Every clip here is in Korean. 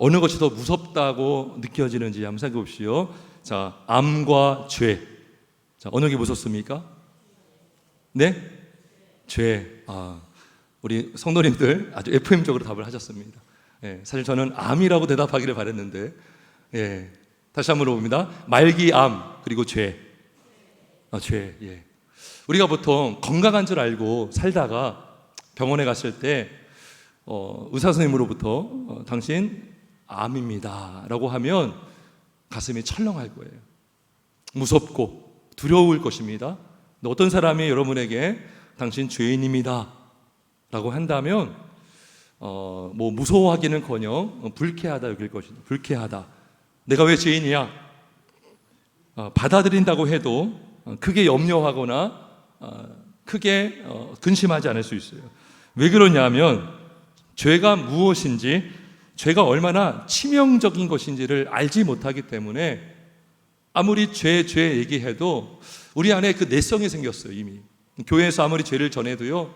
어느 것이 더 무섭다고 느껴지는지 한번 생각해 보십시오. 자, 암과 죄. 자, 어느 게 무섭습니까? 네? 죄. 우리 성도님들 아주 FM적으로 답을 하셨습니다. 예, 사실 저는 암이라고 대답하기를 바랬는데, 예, 다시 한번 물어봅니다. 말기암 그리고 죄. 죄. 예. 우리가 보통 건강한 줄 알고 살다가 병원에 갔을 때 의사 선생님으로부터 당신 암입니다 라고 하면 가슴이 철렁할 거예요. 무섭고 두려울 것입니다. 어떤 사람이 여러분에게 당신 죄인입니다 라고 한다면 뭐 무서워하기는커녕 불쾌하다 여길 것이다. 불쾌하다. 내가 왜 죄인이야? 받아들인다고 해도 크게 염려하거나 크게 근심하지 않을 수 있어요. 왜 그러냐면 죄가 무엇인지, 죄가 얼마나 치명적인 것인지를 알지 못하기 때문에 아무리 죄 얘기해도 우리 안에 그 내성이 생겼어요. 이미 교회에서 아무리 죄를 전해도요,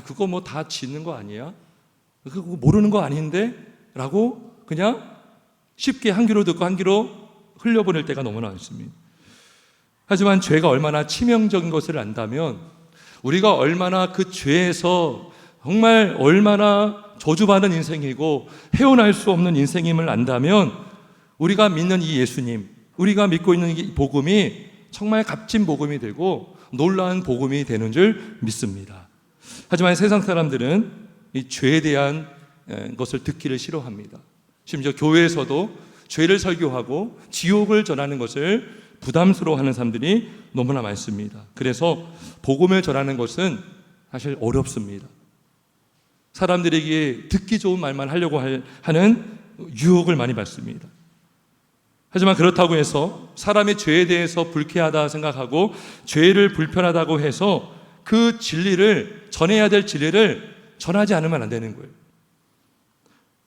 그거 뭐 다 짓는 거 아니야? 그거 모르는 거 아닌데? 라고 그냥 쉽게 한 귀로 듣고 한 귀로 흘려보낼 때가 너무나 많습니다. 하지만 죄가 얼마나 치명적인 것을 안다면, 우리가 얼마나 그 죄에서 정말 얼마나 저주받은 인생이고 헤어날 수 없는 인생임을 안다면, 우리가 믿는 이 예수님, 우리가 믿고 있는 이 복음이 정말 값진 복음이 되고 놀라운 복음이 되는 줄 믿습니다. 하지만 세상 사람들은 이 죄에 대한 것을 듣기를 싫어합니다. 심지어 교회에서도 죄를 설교하고 지옥을 전하는 것을 부담스러워하는 사람들이 너무나 많습니다. 그래서 복음을 전하는 것은 사실 어렵습니다. 사람들에게 듣기 좋은 말만 하려고 하는 유혹을 많이 받습니다. 하지만 그렇다고 해서 사람의 죄에 대해서 불쾌하다 생각하고 죄를 불편하다고 해서 그 진리를, 전해야 될 진리를 전하지 않으면 안 되는 거예요.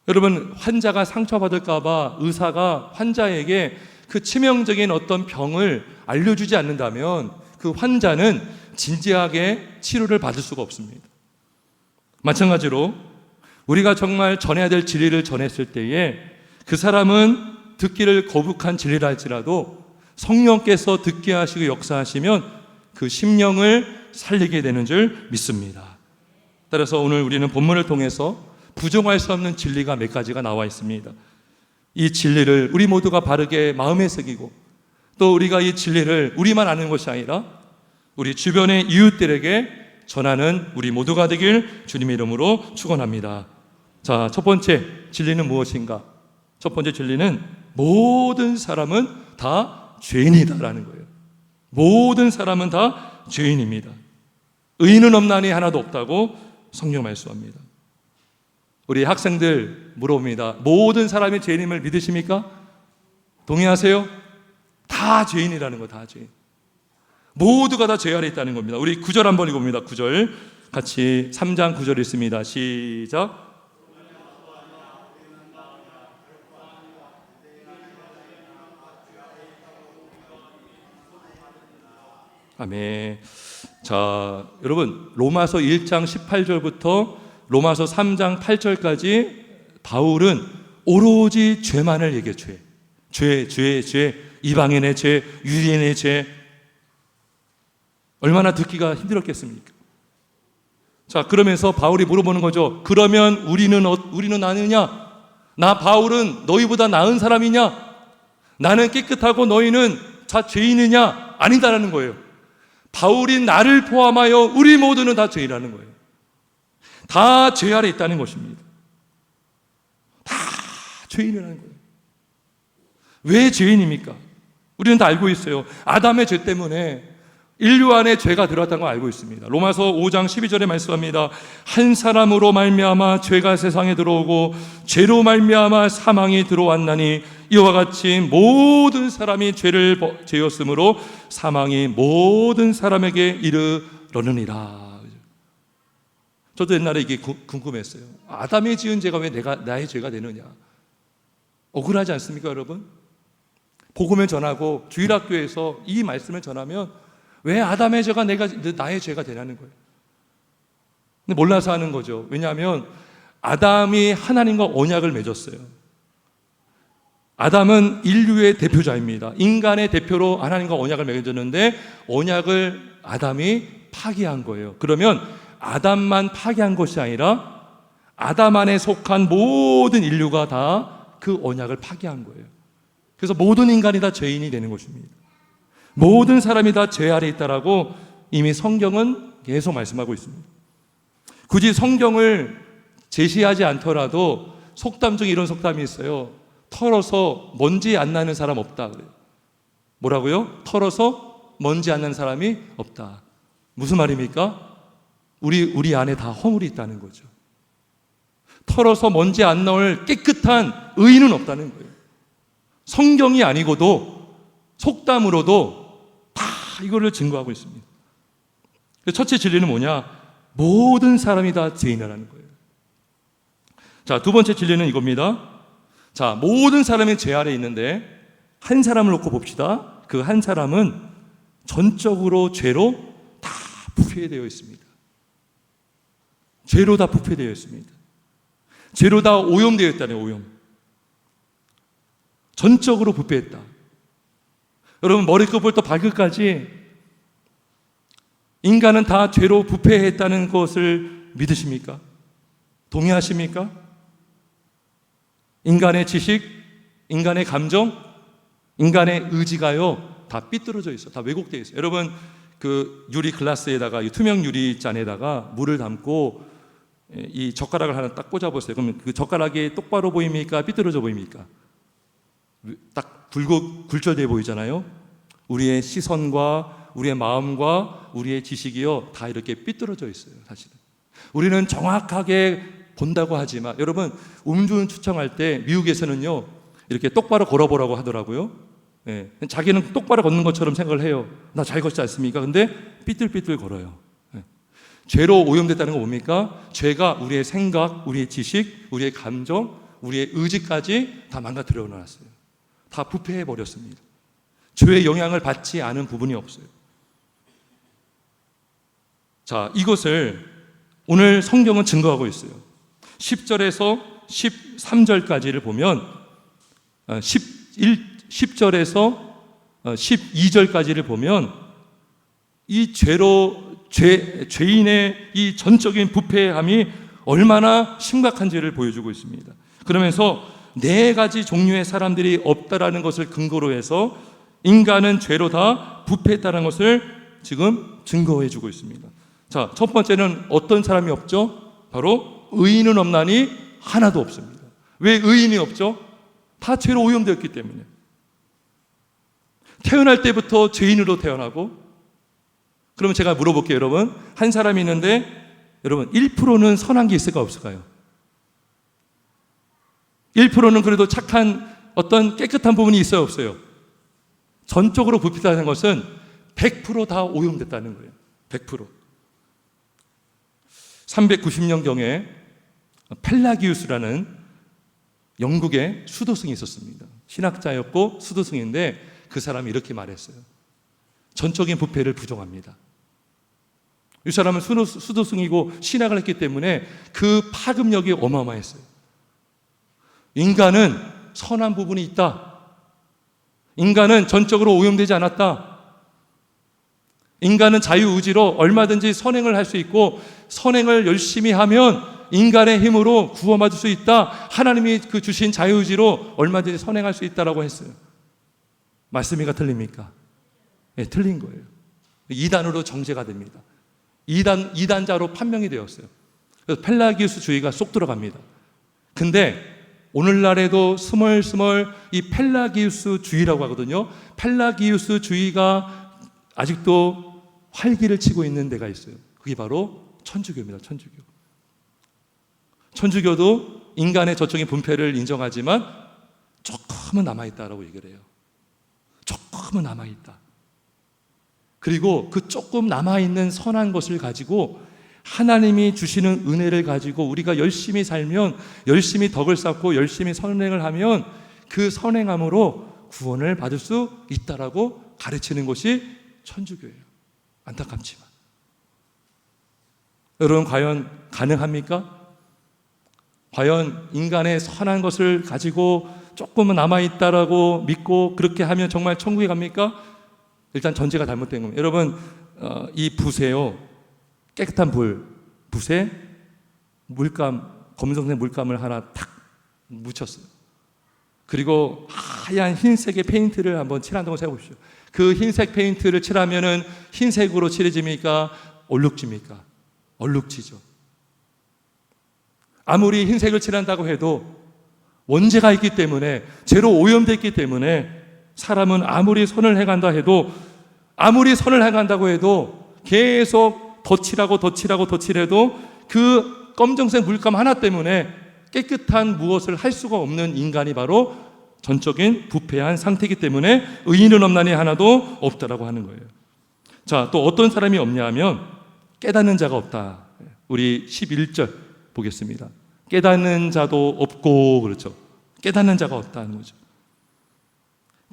여러분, 환자가 상처받을까 봐 의사가 환자에게 그 치명적인 어떤 병을 알려주지 않는다면 그 환자는 진지하게 치료를 받을 수가 없습니다. 마찬가지로 우리가 정말 전해야 될 진리를 전했을 때에 그 사람은 듣기를 거북한 진리라 할지라도 성령께서 듣게 하시고 역사하시면 그 심령을 살리게 되는 줄 믿습니다. 따라서 오늘 우리는 본문을 통해서 부정할 수 없는 진리가 몇 가지가 나와 있습니다. 이 진리를 우리 모두가 바르게 마음에 새기고, 또 우리가 이 진리를 우리만 아는 것이 아니라 우리 주변의 이웃들에게 전하는 우리 모두가 되길 주님의 이름으로 축원합니다. 자, 첫 번째 진리는 무엇인가? 첫 번째 진리는 모든 사람은 다 죄인이다라는 거예요. 모든 사람은 다 죄인입니다. 의인은 없나니 하나도 없다고 성경 말씀합니다. 우리 학생들 물어봅니다. 모든 사람이 죄인임을 믿으십니까? 동의하세요? 다 죄인이라는 거, 다 죄인. 모두가 다 죄 아래 있다는 겁니다. 우리 9절 한번 읽어봅니다. 9절 같이 3장 9절 읽습니다. 시작. 아멘. 자, 여러분, 로마서 1장 18절부터 로마서 3장 8절까지 바울은 오로지 죄만을 얘기해. 죄, 이방인의 죄, 유대인의 죄. 얼마나 듣기가 힘들었겠습니까? 자, 그러면서 바울이 물어보는 거죠. 그러면 우리는 아느냐? 나 바울은 너희보다 나은 사람이냐? 나는 깨끗하고 너희는 다 죄인이냐? 아니다라는 거예요. 바울이 나를 포함하여 우리 모두는 다 죄인이라는 거예요. 다 죄 아래 있다는 것입니다. 다 죄인이라는 거예요. 왜 죄인입니까? 우리는 다 알고 있어요. 아담의 죄 때문에 인류 안에 죄가 들어왔다는 걸 알고 있습니다. 로마서 5장 12절에 말씀합니다. 한 사람으로 말미암아 죄가 세상에 들어오고 죄로 말미암아 사망이 들어왔나니 이와 같이 모든 사람이 죄를 죄였으므로 사망이 모든 사람에게 이르러느니라. 저도 옛날에 이게 궁금했어요. 아담이 지은 죄가 왜 나의 죄가 되느냐? 억울하지 않습니까, 여러분? 복음을 전하고 주일학교에서 이 말씀을 전하면 왜 아담의 죄가 나의 죄가 되냐는 거예요. 근데 몰라서 하는 거죠. 왜냐하면 아담이 하나님과 언약을 맺었어요. 아담은 인류의 대표자입니다. 인간의 대표로 하나님과 언약을 맺어졌는데 언약을 아담이 파기한 거예요. 그러면 아담만 파기한 것이 아니라 아담 안에 속한 모든 인류가 다 그 언약을 파기한 거예요. 그래서 모든 인간이 다 죄인이 되는 것입니다. 모든 사람이 다 죄 아래 있다라고 이미 성경은 계속 말씀하고 있습니다. 굳이 성경을 제시하지 않더라도 속담 중에 이런 속담이 있어요. 털어서 먼지 안 나는 사람 없다 그래요. 뭐라고요? 털어서 먼지 안 나는 사람이 없다. 무슨 말입니까? 우리 안에 다 허물이 있다는 거죠. 털어서 먼지 안 나올 깨끗한 의인은 없다는 거예요. 성경이 아니고도 속담으로도 다 이거를 증거하고 있습니다. 첫째 진리는 뭐냐? 모든 사람이 다 죄인이라는 거예요. 자, 두 번째 진리는 이겁니다. 자, 모든 사람이 죄 아래 있는데 한 사람을 놓고 봅시다. 그 한 사람은 전적으로 죄로 다 부패되어 있습니다. 죄로 다 부패되어 있습니다. 죄로 다 오염되어 있다네요. 오염. 전적으로 부패했다. 여러분, 머리끝부터 발끝까지 인간은 다 죄로 부패했다는 것을 믿으십니까? 동의하십니까? 인간의 지식, 인간의 감정, 인간의 의지가요 다 삐뚤어져 있어요. 다 왜곡되어 있어요. 여러분, 그 유리 글라스에다가, 이 투명 유리 잔에다가 물을 담고 이 젓가락을 하나 딱 꽂아보세요. 그러면 그 젓가락이 똑바로 보입니까? 삐뚤어져 보입니까? 딱 굴절되어 보이잖아요. 우리의 시선과 우리의 마음과 우리의 지식이요 다 이렇게 삐뚤어져 있어요. 사실은 우리는 정확하게 본다고 하지만, 여러분, 음주운 추청할 때 미국에서는요 이렇게 똑바로 걸어보라고 하더라고요. 예, 자기는 똑바로 걷는 것처럼 생각을 해요. 나 잘 걷지 않습니까? 근데 삐뚤삐뚤 걸어요. 예. 죄로 오염됐다는 건 뭡니까? 죄가 우리의 생각, 우리의 지식, 우리의 감정, 우리의 의지까지 다 망가뜨려 놨어요. 다 부패해 버렸습니다. 죄의 영향을 받지 않은 부분이 없어요. 자, 이것을 오늘 성경은 증거하고 있어요. 10절에서 13절까지를 보면 10절에서 12절까지를 보면 이 죄인의 이 전적인 부패함이 얼마나 심각한지를 보여주고 있습니다. 그러면서 네 가지 종류의 사람들이 없다라는 것을 근거로 해서 인간은 죄로 다 부패했다는 것을 지금 증거해 주고 있습니다. 자, 첫 번째는 어떤 사람이 없죠? 바로 의인은 없나니 하나도 없습니다. 왜 의인이 없죠? 다 죄로 오염되었기 때문에. 태어날 때부터 죄인으로 태어나고, 그러면 제가 물어볼게요, 여러분. 한 사람이 있는데, 여러분, 1%는 선한 게 있을까 없을까요? 1%는 그래도 착한 어떤 깨끗한 부분이 있어요, 없어요? 전적으로 부패했다는 것은 100% 다 오염됐다는 거예요. 100%. 390년경에 펠라기우스라는 영국의 수도승이 있었습니다. 신학자였고 수도승인데 그 사람이 이렇게 말했어요. 전적인 부패를 부정합니다. 이 사람은 수도승이고 신학을 했기 때문에 그 파급력이 어마어마했어요. 인간은 선한 부분이 있다. 인간은 전적으로 오염되지 않았다. 인간은 자유의지로 얼마든지 선행을 할 수 있고, 선행을 열심히 하면 인간의 힘으로 구원받을 수 있다. 하나님이 그 주신 자유의지로 얼마든지 선행할 수 있다라고 했어요. 말씀이가 틀립니까? 네, 틀린 거예요. 이단으로 정죄가 됩니다. 이단자로 판명이 되었어요. 그래서 펠라기우스주의가 쏙 들어갑니다. 근데 오늘날에도 스멀스멀 이 펠라기우스주의라고 하거든요. 펠라기우스주의가 아직도 활기를 치고 있는 데가 있어요. 그게 바로 천주교입니다. 천주교. 천주교도 인간의 저적인 분패를 인정하지만 조금은 남아있다라고 얘기를 해요. 조금은 남아있다. 그리고 그 조금 남아있는 선한 것을 가지고 하나님이 주시는 은혜를 가지고 우리가 열심히 살면, 열심히 덕을 쌓고 열심히 선행을 하면 그 선행함으로 구원을 받을 수 있다라고 가르치는 것이 천주교예요. 안타깝지만. 여러분, 과연 가능합니까? 과연 인간의 선한 것을 가지고 조금은 남아있다라고 믿고 그렇게 하면 정말 천국에 갑니까? 일단 전제가 잘못된 겁니다. 여러분, 이 붓에요, 깨끗한 붓에 물감, 검정색 물감을 하나 탁 묻혔어요. 그리고 하얀 흰색의 페인트를 한번 칠한다고 생각해보십시오. 그 흰색 페인트를 칠하면은 흰색으로 칠해집니까? 얼룩집니까? 얼룩지죠. 아무리 흰색을 칠한다고 해도 원재가 있기 때문에, 죄로 오염됐기 때문에 사람은 아무리 선을 행한다 해도, 아무리 선을 행한다고 해도 계속 덧칠해도 그 검정색 물감 하나 때문에 깨끗한 무엇을 할 수가 없는 인간이 바로 전적인 부패한 상태이기 때문에 의인은 없나니 하나도 없다라고 하는 거예요. 자, 또 어떤 사람이 없냐 하면 깨닫는 자가 없다. 우리 11절 보겠습니다. 깨닫는 자도 없고, 그렇죠. 깨닫는 자가 없다는 거죠.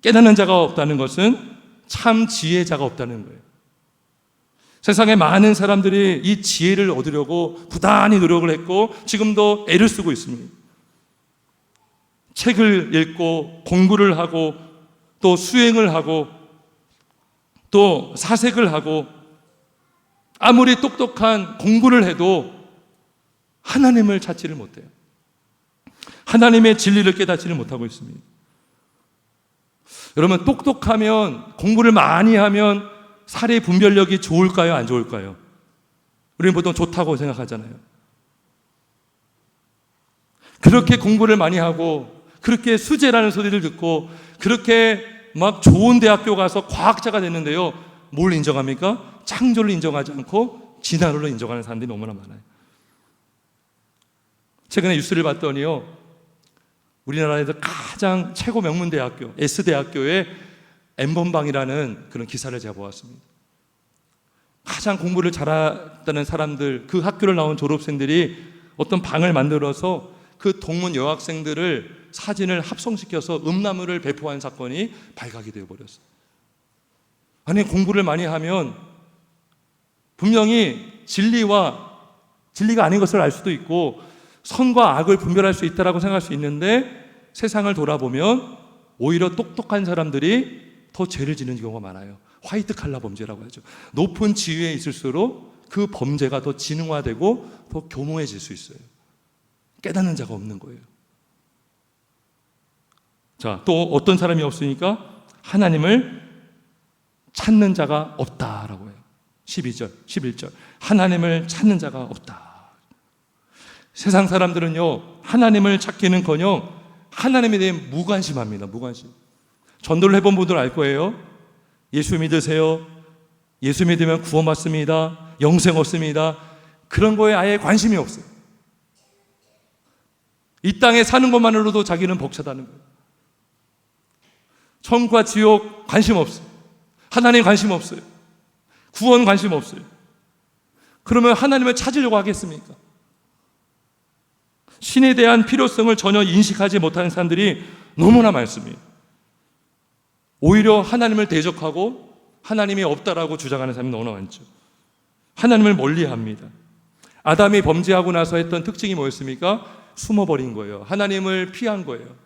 깨닫는 자가 없다는 것은 참 지혜자가 없다는 거예요. 세상에 많은 사람들이 이 지혜를 얻으려고 부단히 노력을 했고 지금도 애를 쓰고 있습니다. 책을 읽고 공부를 하고 또 수행을 하고 또 사색을 하고 아무리 똑똑한 공부를 해도 하나님을 찾지를 못해요. 하나님의 진리를 깨닫지를 못하고 있습니다. 여러분, 똑똑하면, 공부를 많이 하면 사례 분별력이 좋을까요? 안 좋을까요? 우리는 보통 좋다고 생각하잖아요. 그렇게 공부를 많이 하고 그렇게 수재라는 소리를 듣고 그렇게 막 좋은 대학교 가서 과학자가 됐는데요, 뭘 인정합니까? 창조를 인정하지 않고 진화론을 인정하는 사람들이 너무나 많아요. 최근에 뉴스를 봤더니요, 우리나라에서 가장 최고 명문대학교 S대학교의 N번방이라는 그런 기사를 제가 보았습니다. 가장 공부를 잘했다는 사람들, 그 학교를 나온 졸업생들이 어떤 방을 만들어서 그 동문 여학생들을 사진을 합성시켜서 음란물을 배포한 사건이 발각이 되어버렸어요. 아니, 공부를 많이 하면 분명히 진리가 아닌 것을 알 수도 있고 선과 악을 분별할 수 있다고 생각할 수 있는데 세상을 돌아보면 오히려 똑똑한 사람들이 더 죄를 지는 경우가 많아요. 화이트 칼라 범죄라고 하죠. 높은 지위에 있을수록 그 범죄가 더 지능화되고 더 교모해질 수 있어요. 깨닫는 자가 없는 거예요. 자, 또 어떤 사람이 없으니까 하나님을 찾는 자가 없다라고 해요. 11절. 하나님을 찾는 자가 없다. 세상 사람들은요, 하나님을 찾기는커녕 하나님에 대해 무관심합니다. 무관심. 전도를 해본 분들 알 거예요. 예수 믿으세요. 예수 믿으면 구원받습니다. 영생 얻습니다. 그런 거에 아예 관심이 없어요. 이 땅에 사는 것만으로도 자기는 벅차다는 거예요. 천국과 지옥 관심 없어요. 하나님 관심 없어요. 구원 관심 없어요. 그러면 하나님을 찾으려고 하겠습니까? 신에 대한 필요성을 전혀 인식하지 못하는 사람들이 너무나 많습니다. 오히려 하나님을 대적하고 하나님이 없다라고 주장하는 사람이 너무나 많죠. 하나님을 멀리합니다. 아담이 범죄하고 나서 했던 특징이 뭐였습니까? 숨어버린 거예요. 하나님을 피한 거예요.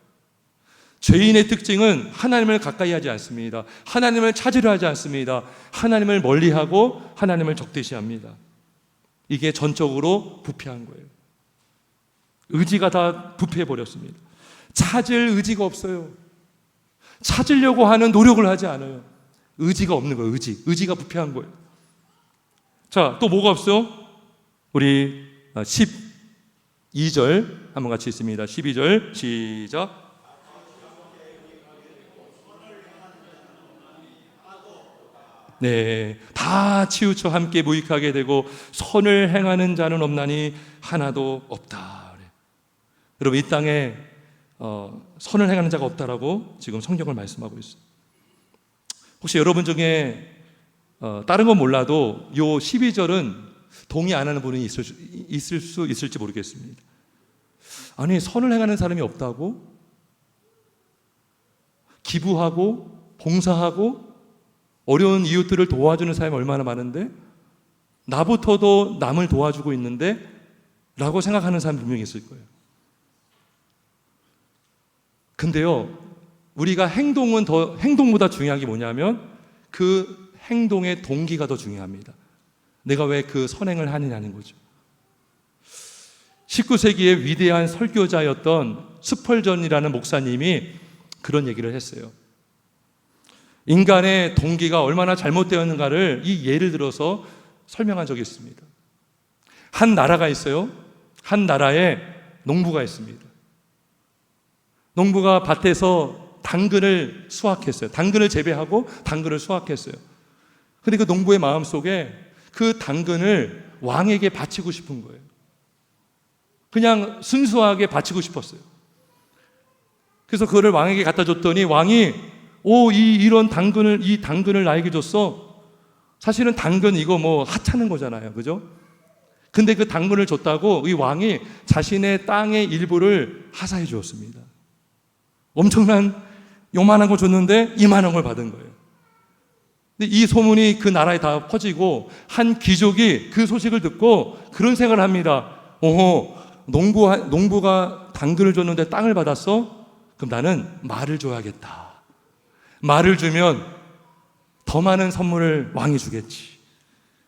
죄인의 특징은 하나님을 가까이 하지 않습니다. 하나님을 찾으려 하지 않습니다. 하나님을 멀리하고 하나님을 적대시합니다. 이게 전적으로 부패한 거예요. 의지가 다 부패해버렸습니다. 찾을 의지가 없어요. 찾으려고 하는 노력을 하지 않아요. 의지가 없는 거예요. 의지가 부패한 거예요. 자, 또 뭐가 없어요? 우리 12절 한번 같이 읽습니다. 12절 시작. 네, 다 치우쳐 함께 무익하게 되고 선을 행하는 자는 없나니 하나도 없다. 여러분, 이 땅에 선을 행하는 자가 없다라고 지금 성경을 말씀하고 있어요. 혹시 여러분 중에 다른 건 몰라도 요 12절은 동의 안 하는 분이 있을 수 있을지 모르겠습니다. 아니, 선을 행하는 사람이 없다고? 기부하고 봉사하고 어려운 이웃들을 도와주는 사람이 얼마나 많은데 나부터도 남을 도와주고 있는데 라고 생각하는 사람이 분명히 있을 거예요. 근데요, 우리가 행동보다 중요한 게 뭐냐면 그 행동의 동기가 더 중요합니다. 내가 왜 그 선행을 하느냐는 거죠. 19세기의 위대한 설교자였던 스펄전이라는 목사님이 그런 얘기를 했어요. 인간의 동기가 얼마나 잘못되었는가를 이 예를 들어서 설명한 적이 있습니다. 한 나라가 있어요. 한 나라에 농부가 있습니다. 농부가 밭에서 당근을 수확했어요. 당근을 재배하고 당근을 수확했어요. 그런데 그 농부의 마음속에 그 당근을 왕에게 바치고 싶은 거예요. 그냥 순수하게 바치고 싶었어요. 그래서 그거를 왕에게 갖다 줬더니 왕이 이런 당근을, 이 당근을 나에게 줬어. 사실은 당근 이거 뭐 하찮은 거잖아요. 그죠? 근데 그 당근을 줬다고 이 왕이 자신의 땅의 일부를 하사해 주었습니다. 엄청난 요만한 거 줬는데 이만한 걸 받은 거예요. 근데 이 소문이 그 나라에 다 퍼지고 한 귀족이 그 소식을 듣고 그런 생각을 합니다. 농부가 당근을 줬는데 땅을 받았어? 그럼 나는 말을 줘야겠다. 말을 주면 더 많은 선물을 왕이 주겠지.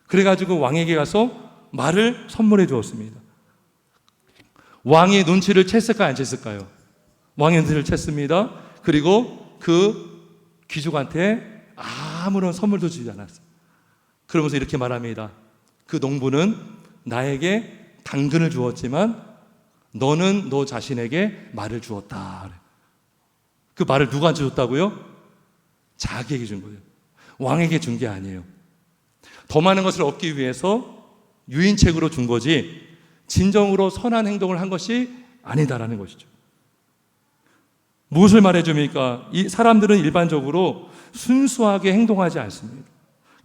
그래가지고 왕에게 가서 말을 선물해 주었습니다. 왕이 눈치를 챘을까요? 안 챘을까요? 왕이 눈치를 챘습니다. 그리고 그 귀족한테 아무런 선물도 주지 않았어요. 그러면서 이렇게 말합니다. 그 농부는 나에게 당근을 주었지만 너는 너 자신에게 말을 주었다. 그 말을 누구한테 줬다고요? 자기에게 준 거예요. 왕에게 준 게 아니에요. 더 많은 것을 얻기 위해서 유인책으로 준 거지 진정으로 선한 행동을 한 것이 아니다라는 것이죠. 무엇을 말해줍니까? 이 사람들은 일반적으로 순수하게 행동하지 않습니다.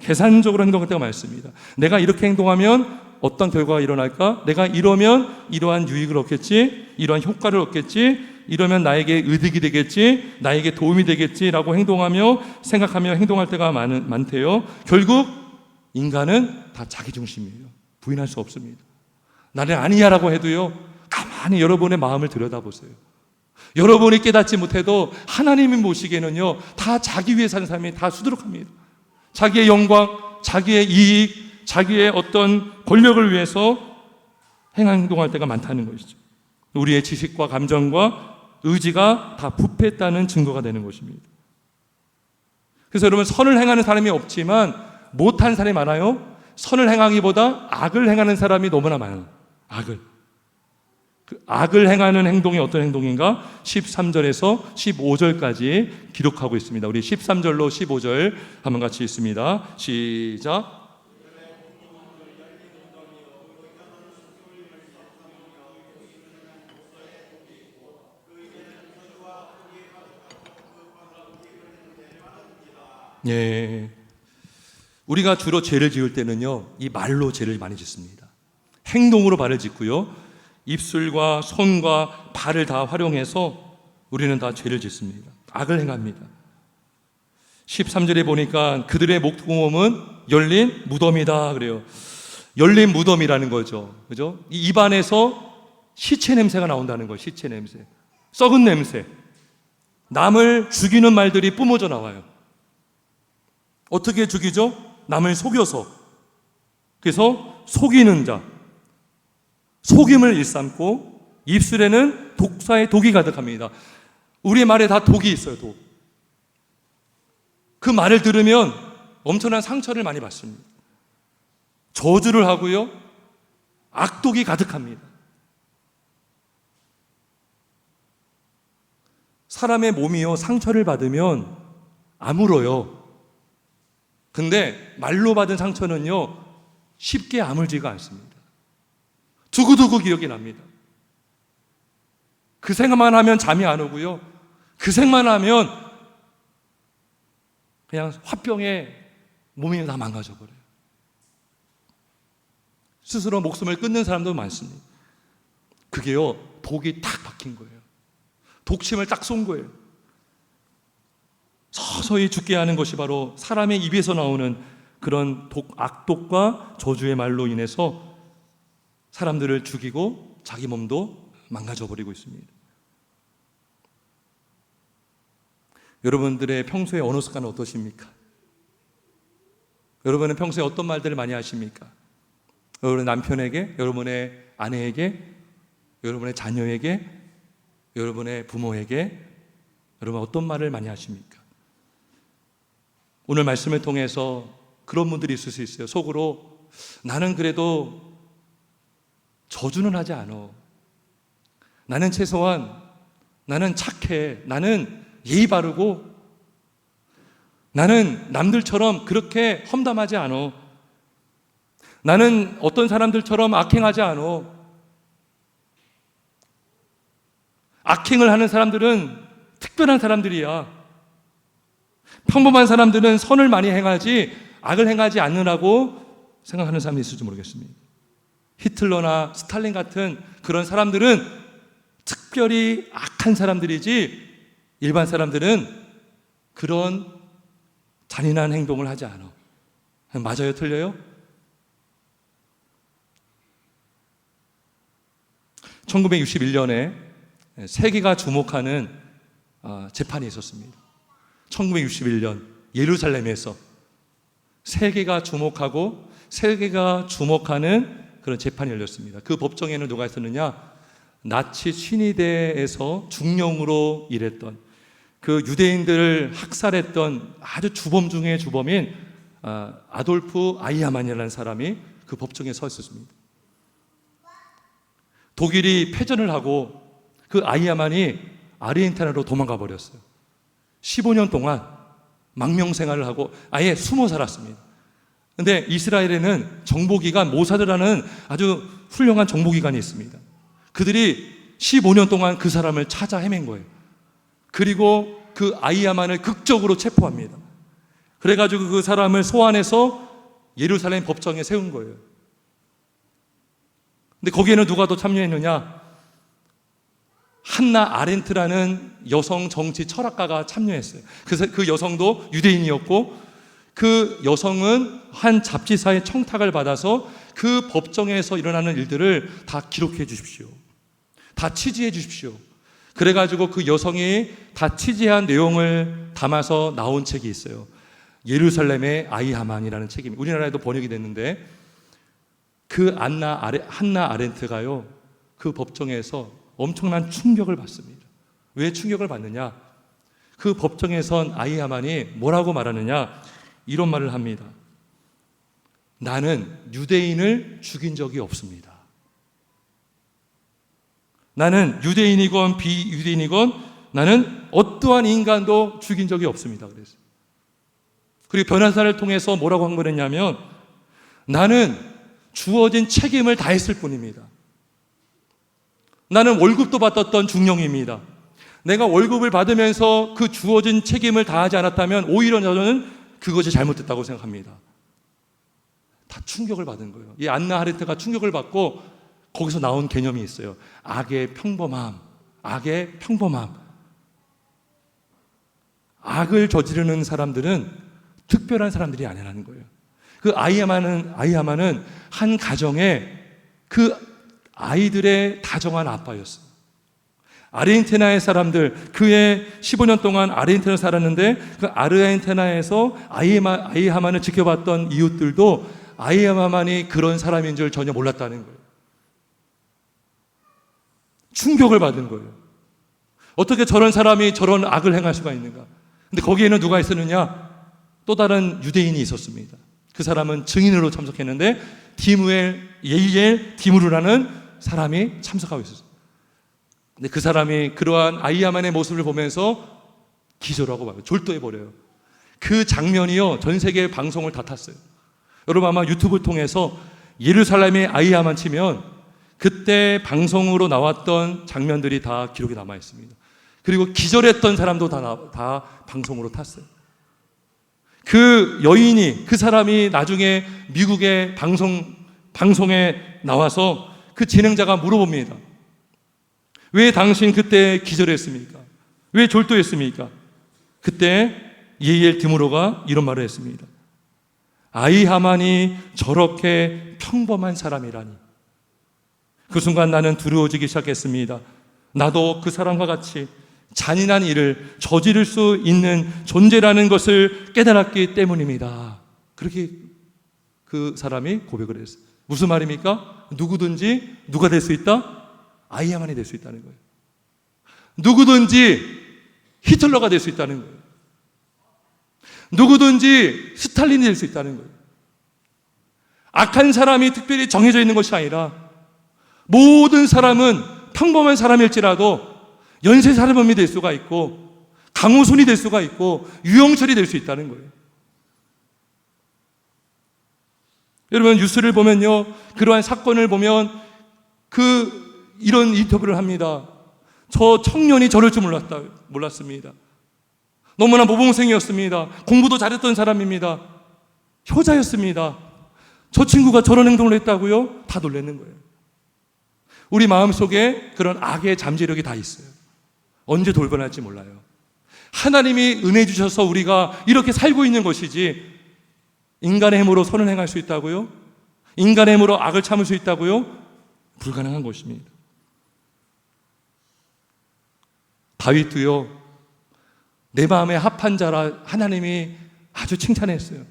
계산적으로 행동할 때가 많습니다. 내가 이렇게 행동하면 어떤 결과가 일어날까? 내가 이러면 이러한 유익을 얻겠지? 이러한 효과를 얻겠지? 이러면 나에게 이득이 되겠지? 나에게 도움이 되겠지라고 행동하며 생각하며 행동할 때가 많대요. 결국 인간은 다 자기중심이에요. 부인할 수 없습니다. 나는 아니야라고 해도요, 가만히 여러분의 마음을 들여다보세요. 여러분이 깨닫지 못해도 하나님이 보시기에는요, 다 자기 위해 사는 사람이 다 수두룩합니다. 자기의 영광, 자기의 이익, 자기의 어떤 권력을 위해서 행동할 때가 많다는 것이죠. 우리의 지식과 감정과 의지가 다 부패했다는 증거가 되는 것입니다. 그래서 여러분, 선을 행하는 사람이 없지만 못한 사람이 많아요. 선을 행하기보다 악을 행하는 사람이 너무나 많아요. 악을 행하는 행동이 어떤 행동인가? 13절에서 15절까지 기록하고 있습니다. 우리 13절로 15절 한번 같이 읽습니다. 시작. 예. 우리가 주로 죄를 지을 때는요, 이 말로 죄를 많이 짓습니다. 행동으로 발을 짓고요, 입술과 손과 발을 다 활용해서 우리는 다 죄를 짓습니다. 악을 행합니다. 13절에 보니까 그들의 목구멍은 열린 무덤이다 그래요. 열린 무덤이라는 거죠. 그죠? 이 입안에서 시체 냄새가 나온다는 거예요. 시체 냄새. 썩은 냄새. 남을 죽이는 말들이 뿜어져 나와요. 어떻게 죽이죠? 남을 속여서. 그래서 속이는 자. 속임을 일삼고 입술에는 독사의 독이 가득합니다. 우리 말에 다 독이 있어요. 독. 그 말을 들으면 엄청난 상처를 많이 받습니다. 저주를 하고요, 악독이 가득합니다. 사람의 몸이요, 상처를 받으면 아물어요. 근데 말로 받은 상처는요, 쉽게 아물지가 않습니다. 두고두고 기억이 납니다. 그 생각만 하면 잠이 안 오고요, 그 생각만 하면 그냥 화병에 몸이 다 망가져버려요. 스스로 목숨을 끊는 사람도 많습니다. 그게요, 독이 탁 박힌 거예요. 독침을 딱 쏜 거예요. 서서히 죽게 하는 것이 바로 사람의 입에서 나오는 그런 악독과 저주의 말로 인해서 사람들을 죽이고 자기 몸도 망가져 버리고 있습니다. 여러분들의 평소의 언어 습관은 어떠십니까? 여러분은 평소에 어떤 말들을 많이 하십니까? 여러분의 남편에게, 여러분의 아내에게, 여러분의 자녀에게, 여러분의 부모에게 여러분 어떤 말을 많이 하십니까? 오늘 말씀을 통해서 그런 분들이 있을 수 있어요. 속으로 나는 그래도 저주는 하지 않아. 나는 최소한 나는 착해. 나는 예의 바르고 나는 남들처럼 그렇게 험담하지 않아. 나는 어떤 사람들처럼 악행하지 않아. 악행을 하는 사람들은 특별한 사람들이야. 평범한 사람들은 선을 많이 행하지 악을 행하지 않느라고 생각하는 사람이 있을지 모르겠습니다. 히틀러나 스탈린 같은 그런 사람들은 특별히 악한 사람들이지 일반 사람들은 그런 잔인한 행동을 하지 않아. 맞아요? 틀려요? 1961년에 세계가 주목하는 재판이 있었습니다. 1961년 예루살렘에서 세계가 주목하고 세계가 주목하는 그런 재판이 열렸습니다. 그 법정에는 누가 있었느냐? 나치 친위대에서 중령으로 일했던 그 유대인들을 학살했던 아주 주범 중에 주범인 아돌프 아이하만이라는 사람이 그 법정에 서 있었습니다. 독일이 패전을 하고 그 아이하만이 아르헨티나로 도망가 버렸어요. 15년 동안 망명 생활을 하고 아예 숨어 살았습니다. 근데 이스라엘에는 정보기관 모사드라는 아주 훌륭한 정보기관이 있습니다. 그들이 15년 동안 그 사람을 찾아 헤맨 거예요. 그리고 그 아이하만을 극적으로 체포합니다. 그래가지고 그 사람을 소환해서 예루살렘 법정에 세운 거예요. 근데 거기에는 누가 더 참여했느냐? 한나 아렌트라는 여성 정치 철학가가 참여했어요. 그래서 그 여성도 유대인이었고 그 여성은 한 잡지사의 청탁을 받아서 그 법정에서 일어나는 일들을 다 기록해 주십시오. 다 취재해 주십시오. 그래가지고 그 여성이 다 취재한 내용을 담아서 나온 책이 있어요. 예루살렘의 아이하만이라는 책입니다. 우리나라에도 번역이 됐는데 그 한나 아렌트가요 그 법정에서 엄청난 충격을 받습니다. 왜 충격을 받느냐? 그 법정에선 아이하만이 뭐라고 말하느냐? 이런 말을 합니다. 나는 유대인을 죽인 적이 없습니다. 나는 유대인이건 비유대인이건 나는 어떠한 인간도 죽인 적이 없습니다. 그래서 그리고 변호사를 통해서 뭐라고 한 거냐면 나는 주어진 책임을 다했을 뿐입니다. 나는 월급도 받았던 중령입니다. 내가 월급을 받으면서 그 주어진 책임을 다하지 않았다면 오히려 저는 그것이 잘못됐다고 생각합니다. 다 충격을 받은 거예요. 이 안나 아렌트가 충격을 받고 거기서 나온 개념이 있어요. 악의 평범함, 악의 평범함. 악을 저지르는 사람들은 특별한 사람들이 아니라는 거예요. 그 아이하만은 한 가정에 그 아이들의 다정한 아빠였어요. 아르헨티나의 사람들, 그의 15년 동안 아르헨티나에 살았는데 그 아르헨티나에서 아이하만을 지켜봤던 이웃들도 아이하만이 그런 사람인 줄 전혀 몰랐다는 거예요. 충격을 받은 거예요. 어떻게 저런 사람이 저런 악을 행할 수가 있는가? 근데 거기에는 누가 있었느냐? 또 다른 유대인이 있었습니다. 그 사람은 증인으로 참석했는데 예이엘 디무르라는 사람이 참석하고 있었어요. 근데 그 사람이 그러한 아이하만의 모습을 보면서 기절하고 말아요. 졸도해버려요. 그 장면이요 전 세계 방송을 다 탔어요. 여러분 아마 유튜브 통해서 예루살렘의 아이하만 치면 그때 방송으로 나왔던 장면들이 다 기록이 남아 있습니다. 그리고 기절했던 사람도 다 방송으로 탔어요. 그 여인이, 그 사람이 나중에 미국의 방송에 나와서 그 진행자가 물어봅니다. 왜 당신 그때 기절했습니까? 왜 졸도했습니까? 그때 예이엘 디무로가 이런 말을 했습니다. 아이하만이 저렇게 평범한 사람이라니. 그 순간 나는 두려워지기 시작했습니다. 나도 그 사람과 같이 잔인한 일을 저지를 수 있는 존재라는 것을 깨달았기 때문입니다. 그렇게 그 사람이 고백을 했어요. 무슨 말입니까? 누구든지 누가 될 수 있다? 아이야만이 될 수 있다는 거예요. 누구든지 히틀러가 될 수 있다는 거예요. 누구든지 스탈린이 될 수 있다는 거예요. 악한 사람이 특별히 정해져 있는 것이 아니라 모든 사람은 평범한 사람일지라도 연쇄살인범이 될 수가 있고 강호순이 될 수가 있고 유영철이 될 수 있다는 거예요. 여러분 뉴스를 보면요, 그러한 사건을 보면 이런 인터뷰를 합니다. 저 청년이 저럴 줄 몰랐습니다. 너무나 모범생이었습니다. 공부도 잘했던 사람입니다. 효자였습니다. 저 친구가 저런 행동을 했다고요? 다 놀라는 거예요. 우리 마음속에 그런 악의 잠재력이 다 있어요. 언제 돌변할지 몰라요. 하나님이 은혜 주셔서 우리가 이렇게 살고 있는 것이지, 인간의 힘으로 선을 행할 수 있다고요? 인간의 힘으로 악을 참을 수 있다고요? 불가능한 것입니다. 다윗도요, 내 마음에 합한 자라 하나님이 아주 칭찬했어요.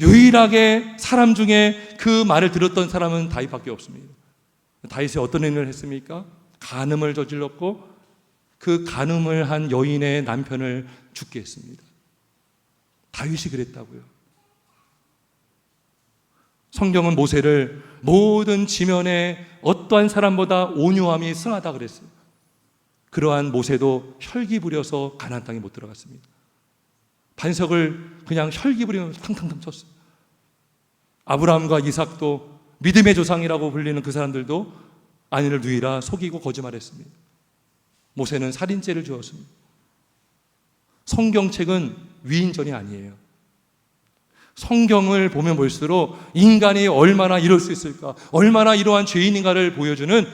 유일하게 사람 중에 그 말을 들었던 사람은 다윗밖에 없습니다. 다윗이 어떤 행위를 했습니까? 간음을 저질렀고 그 간음을 한 여인의 남편을 죽게 했습니다. 다윗이 그랬다고요. 성경은 모세를 모든 지면에 어떠한 사람보다 온유함이 승하다 그랬어요. 그러한 모세도 혈기 부려서 가나안 땅에 못 들어갔습니다. 반석을 그냥 혈기 부리면서 탕탕탕 쳤어요. 아브라함과 이삭도 믿음의 조상이라고 불리는 그 사람들도 아내를 누이라 속이고 거짓말했습니다. 모세는 살인죄를 지었습니다. 성경책은 위인전이 아니에요. 성경을 보면 볼수록 인간이 얼마나 이럴 수 있을까, 얼마나 이러한 죄인인가를 보여주는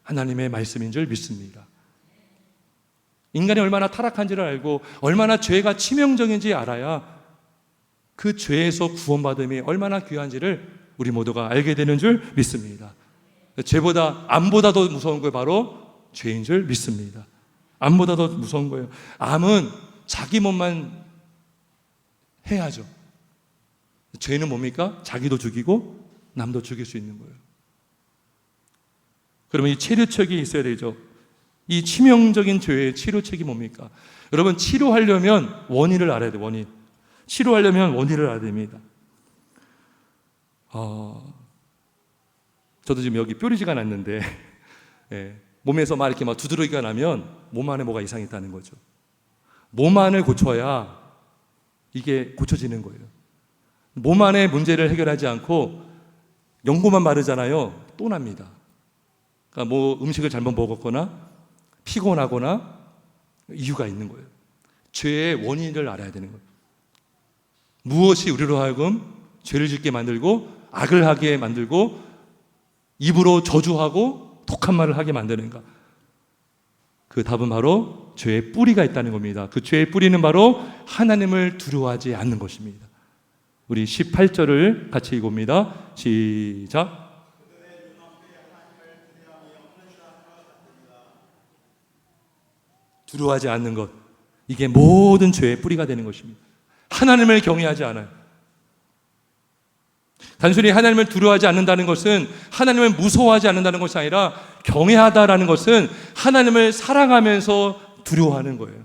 하나님의 말씀인 줄 믿습니다. 인간이 얼마나 타락한지를 알고 얼마나 죄가 치명적인지 알아야 그 죄에서 구원받음이 얼마나 귀한지를 우리 모두가 알게 되는 줄 믿습니다. 죄보다 암보다 더 무서운 거 바로 죄인 줄 믿습니다. 암보다 더 무서운 거예요. 암은 자기 몸만 해야죠. 죄는 뭡니까? 자기도 죽이고 남도 죽일 수 있는 거예요. 그러면 이 치료책이 있어야 되죠. 이 치명적인 죄의 치료책이 뭡니까? 여러분, 치료하려면 원인을 알아야 돼요. 원인. 치료하려면 원인을 알아야 됩니다. 저도 지금 여기 뾰루지가 났는데 몸에서 막 이렇게 막 두드러기가 나면 몸 안에 뭐가 이상이 있다는 거죠. 몸 안을 고쳐야 이게 고쳐지는 거예요. 몸 안의 문제를 해결하지 않고 연고만 바르잖아요. 또 납니다. 그러니까 뭐 음식을 잘못 먹었거나 피곤하거나 이유가 있는 거예요. 죄의 원인을 알아야 되는 거예요. 무엇이 우리로 하여금 죄를 짓게 만들고 악을 하게 만들고 입으로 저주하고 독한 말을 하게 만드는가? 그 답은 바로 죄의 뿌리가 있다는 겁니다. 그 죄의 뿌리는 바로 하나님을 두려워하지 않는 것입니다. 우리 18절을 같이 읽어봅니다. 시작. 두려워하지 않는 것, 이게 모든 죄의 뿌리가 되는 것입니다. 하나님을 경외하지 않아요. 단순히 하나님을 두려워하지 않는다는 것은 하나님을 무서워하지 않는다는 것이 아니라 경외하다라는 것은 하나님을 사랑하면서 두려워하는 거예요.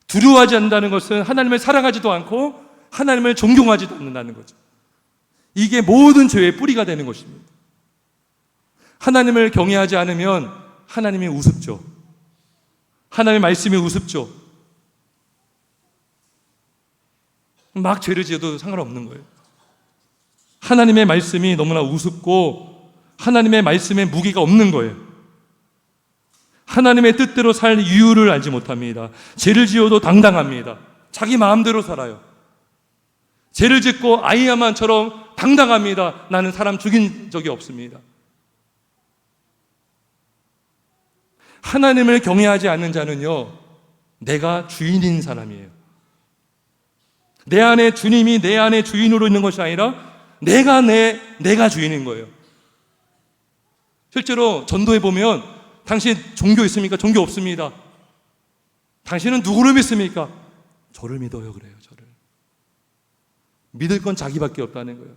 두려워하지 않는다는 것은 하나님을 사랑하지도 않고 하나님을 존경하지도 않는다는 거죠. 이게 모든 죄의 뿌리가 되는 것입니다. 하나님을 경외하지 않으면 하나님이 우습죠. 하나님의 말씀이 우습죠. 막 죄를 지어도 상관없는 거예요. 하나님의 말씀이 너무나 우습고 하나님의 말씀에 무게가 없는 거예요. 하나님의 뜻대로 살 이유를 알지 못합니다. 죄를 지어도 당당합니다. 자기 마음대로 살아요. 죄를 짓고 아이야만처럼 당당합니다. 나는 사람 죽인 적이 없습니다. 하나님을 경외하지 않는 자는요, 내가 주인인 사람이에요. 내 안에 주님이 내 안에 주인으로 있는 것이 아니라 내가 주인인 거예요. 실제로 전도에 보면 당신 종교 있습니까? 종교 없습니다. 당신은 누구를 믿습니까? 저를 믿어요. 그래요. 저를. 믿을 건 자기밖에 없다는 거예요.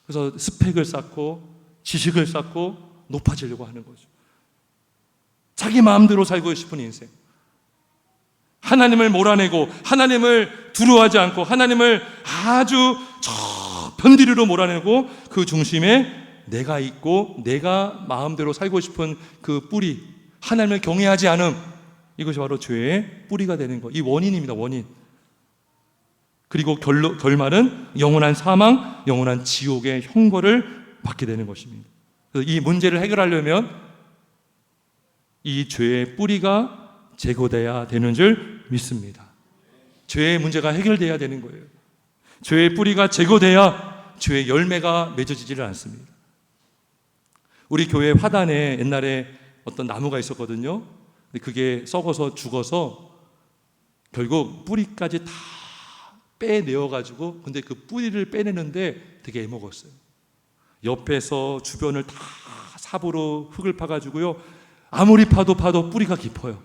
그래서 스펙을 쌓고 지식을 쌓고 높아지려고 하는 거죠. 자기 마음대로 살고 싶은 인생. 하나님을 몰아내고 하나님을 두려워하지 않고 하나님을 아주 저 변두리로 몰아내고 그 중심에 내가 있고 내가 마음대로 살고 싶은 그 뿌리, 하나님을 경외하지 않음, 이것이 바로 죄의 뿌리가 되는 거. 이 원인입니다. 원인. 그리고 결말은 영원한 사망, 영원한 지옥의 형벌을 받게 되는 것입니다. 그래서 이 문제를 해결하려면 이 죄의 뿌리가 제거돼야 되는 줄 믿습니다. 죄의 문제가 해결돼야 되는 거예요. 죄의 뿌리가 제거돼야 죄의 열매가 맺어지지를 않습니다. 우리 교회 화단에 옛날에 어떤 나무가 있었거든요. 그게 썩어서 죽어서 결국 뿌리까지 다 빼내어가지고, 근데 그 뿌리를 빼내는데 되게 애먹었어요. 옆에서 주변을 다 삽으로 흙을 파가지고요, 아무리 파도 뿌리가 깊어요.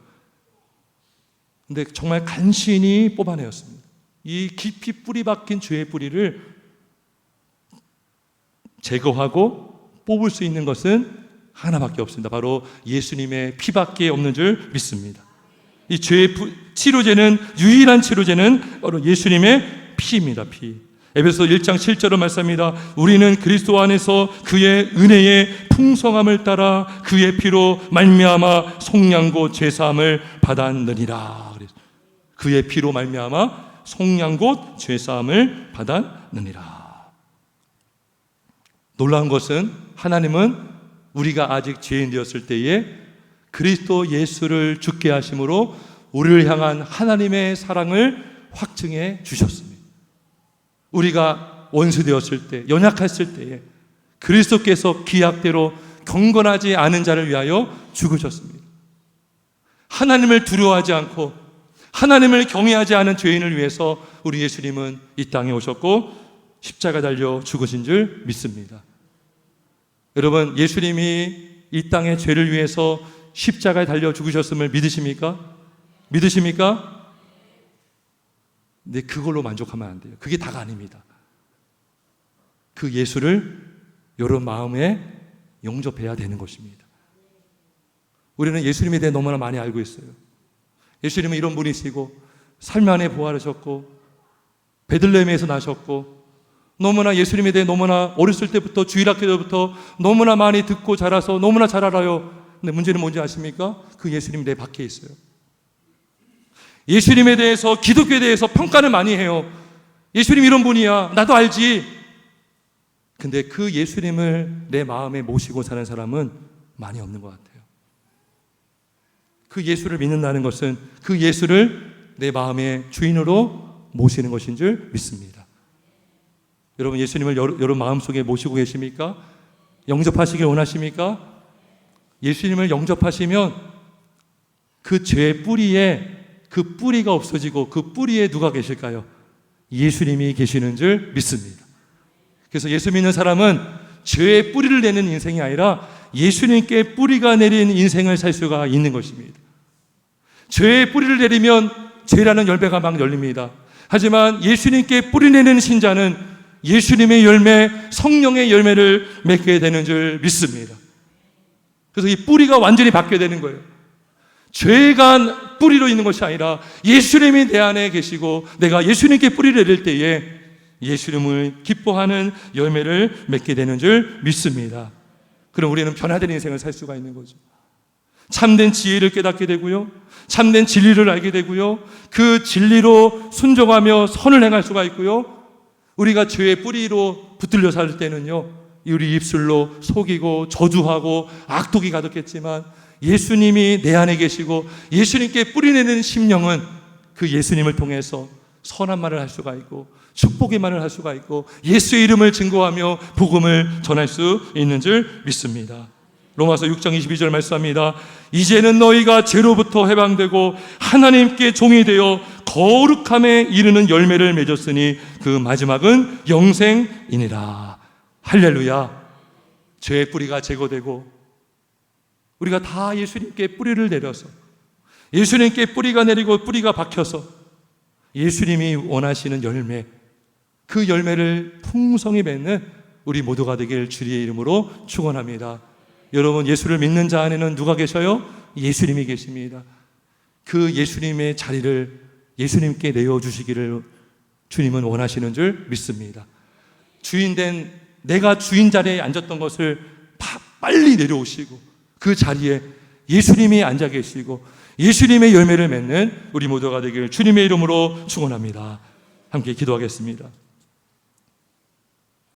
근데 정말 간신히 뽑아내었습니다. 이 깊이 뿌리 박힌 죄의 뿌리를 제거하고 뽑을 수 있는 것은 하나밖에 없습니다. 바로 예수님의 피밖에 없는 줄 믿습니다. 이 죄의 치료제는, 유일한 치료제는 바로 예수님의 피입니다. 피. 에베소 1장 7절을 말씀합니다. 우리는 그리스도 안에서 그의 은혜의 풍성함을 따라 그의 피로 말미암아 속량고 죄사함을 받았느니라. 그의 피로 말미암아 속량곧 죄사함을 받았느니라. 놀라운 것은 하나님은 우리가 아직 죄인 되었을 때에 그리스도 예수를 죽게 하심으로 우리를 향한 하나님의 사랑을 확증해 주셨습니다. 우리가 원수 되었을 때, 연약했을 때에 그리스도께서 기약대로 경건하지 않은 자를 위하여 죽으셨습니다. 하나님을 두려워하지 않고 하나님을 경외하지 않은 죄인을 위해서 우리 예수님은 이 땅에 오셨고 십자가 달려 죽으신 줄 믿습니다. 여러분, 예수님이 이 땅의 죄를 위해서 십자가에 달려 죽으셨음을 믿으십니까? 믿으십니까? 근데 그걸로 만족하면 안 돼요. 그게 다가 아닙니다. 그 예수를 여러분 마음에 영접해야 되는 것입니다. 우리는 예수님에 대해 너무나 많이 알고 있어요. 예수님은 이런 분이시고 삶 안에 부활하셨고 베들레헴에서 나셨고, 너무나 예수님에 대해 너무나 어렸을 때부터 주일학교 때부터 너무나 많이 듣고 자라서 너무나 잘 알아요. 근데 문제는 뭔지 아십니까? 그 예수님이 내 밖에 있어요. 예수님에 대해서, 기독교에 대해서 평가를 많이 해요. 예수님 이런 분이야, 나도 알지. 근데 그 예수님을 내 마음에 모시고 사는 사람은 많이 없는 것 같아요. 그 예수를 믿는다는 것은 그 예수를 내 마음의 주인으로 모시는 것인 줄 믿습니다. 여러분, 예수님을 여러분 마음속에 모시고 계십니까? 영접하시길 원하십니까? 예수님을 영접하시면 그 죄의 뿌리에, 그 뿌리가 없어지고 그 뿌리에 누가 계실까요? 예수님이 계시는 줄 믿습니다. 그래서 예수 믿는 사람은 죄의 뿌리를 내는 인생이 아니라 예수님께 뿌리가 내린 인생을 살 수가 있는 것입니다. 죄의 뿌리를 내리면 죄라는 열매가 막 열립니다. 하지만 예수님께 뿌리 내는 신자는 예수님의 열매, 성령의 열매를 맺게 되는 줄 믿습니다. 그래서 이 뿌리가 완전히 바뀌게 되는 거예요. 죄가 뿌리로 있는 것이 아니라 예수님이 내 안에 계시고 내가 예수님께 뿌리를 내릴 때에 예수님을 기뻐하는 열매를 맺게 되는 줄 믿습니다. 그럼 우리는 변화된 인생을 살 수가 있는 거죠. 참된 지혜를 깨닫게 되고요, 참된 진리를 알게 되고요, 그 진리로 순종하며 선을 행할 수가 있고요, 우리가 죄의 뿌리로 붙들려 살 때는요, 우리 입술로 속이고 저주하고 악독이 가득했지만 예수님이 내 안에 계시고 예수님께 뿌리내는 심령은 그 예수님을 통해서 선한 말을 할 수가 있고 축복의 말을 할 수가 있고 예수의 이름을 증거하며 복음을 전할 수 있는 줄 믿습니다. 로마서 6장 22절 말씀합니다. 이제는 너희가 죄로부터 해방되고 하나님께 종이 되어 거룩함에 이르는 열매를 맺었으니 그 마지막은 영생이니라. 할렐루야. 죄의 뿌리가 제거되고 우리가 다 예수님께 뿌리를 내려서 예수님께 뿌리가 내리고 뿌리가 박혀서 예수님이 원하시는 열매, 그 열매를 풍성히 맺는 우리 모두가 되길 주의 이름으로 축원합니다. 여러분, 예수를 믿는 자 안에는 누가 계셔요? 예수님이 계십니다. 그 예수님의 자리를 예수님께 내어주시기를 주님은 원하시는 줄 믿습니다. 주인된 내가 주인 자리에 앉았던 것을 빨리 내려오시고 그 자리에 예수님이 앉아 계시고 예수님의 열매를 맺는 우리 모두가 되기를 주님의 이름으로 축원합니다. 함께 기도하겠습니다.